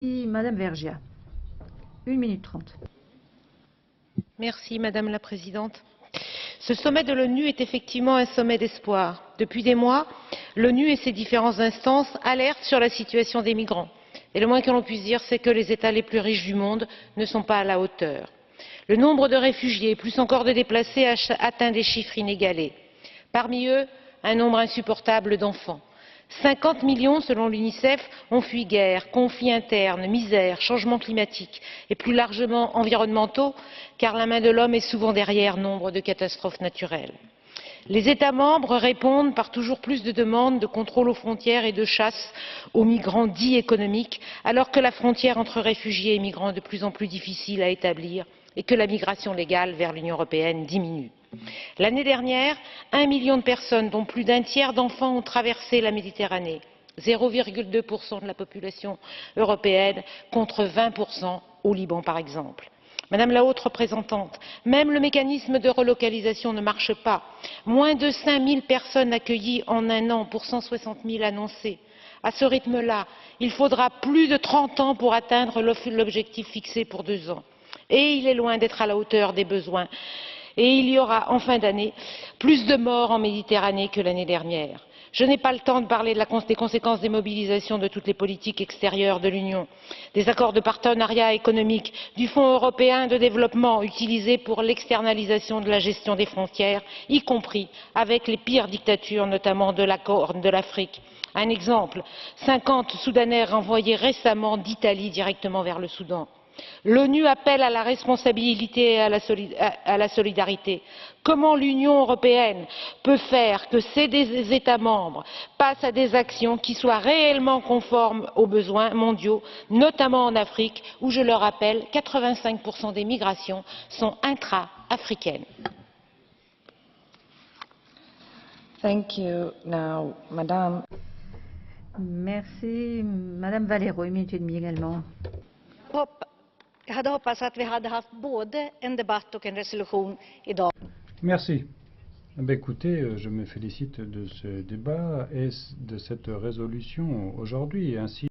Madame Vergiat, 1 minute 30. Merci Madame la Présidente. Ce sommet de l'ONU est effectivement un sommet d'espoir. Depuis des mois, l'ONU et ses différentes instances alertent sur la situation des migrants. Et le moins que l'on puisse dire, c'est que les États les plus riches du monde ne sont pas à la hauteur. Le nombre de réfugiés, plus encore de déplacés, atteint des chiffres inégalés. Parmi eux, un nombre insupportable d'enfants. 50 millions, selon l'UNICEF, ont fui guerre, conflits internes, misère, changements climatiques et plus largement environnementaux, car la main de l'homme est souvent derrière nombre de catastrophes naturelles. Les États membres répondent par toujours plus de demandes de contrôle aux frontières et de chasse aux migrants dits économiques, alors que la frontière entre réfugiés et migrants est de plus en plus difficile à établir et que la migration légale vers l'Union européenne diminue. L'année dernière, 1 million de personnes, dont plus d'un tiers d'enfants, ont traversé la Méditerranée, 0,2% de la population européenne contre 20% au Liban par exemple. Madame la haute représentante, même le mécanisme de relocalisation ne marche pas. Moins de 5 000 personnes accueillies en un an pour 160 000 annoncés. À ce rythme-là, il faudra plus de 30 ans pour atteindre l'objectif fixé pour 2 ans. Et il est loin d'être à la hauteur des besoins. Et il y aura en fin d'année plus de morts en Méditerranée que l'année dernière. Je n'ai pas le temps de parler des conséquences des mobilisations de toutes les politiques extérieures de l'Union, des accords de partenariat économique, du Fonds européen de développement utilisé pour l'externalisation de la gestion des frontières, y compris avec les pires dictatures, notamment de la Corne de l'Afrique. Un exemple, 50 Soudanais renvoyés récemment d'Italie directement vers le Soudan. L'ONU appelle à la responsabilité et à la solidarité. Comment l'Union européenne peut faire que ces États membres passent à des actions qui soient réellement conformes aux besoins mondiaux, notamment en Afrique, où, je le rappelle, 85% des migrations sont intra-africaines. Thank you. Now, Madame. Merci. Madame Valero, 1 minute et demie également. Jag hade hoppats att vi hade haft både en debatt och en resolution idag. Merci. Écoutez, je me félicite de ce débat et de cette résolution aujourd'hui, ainsi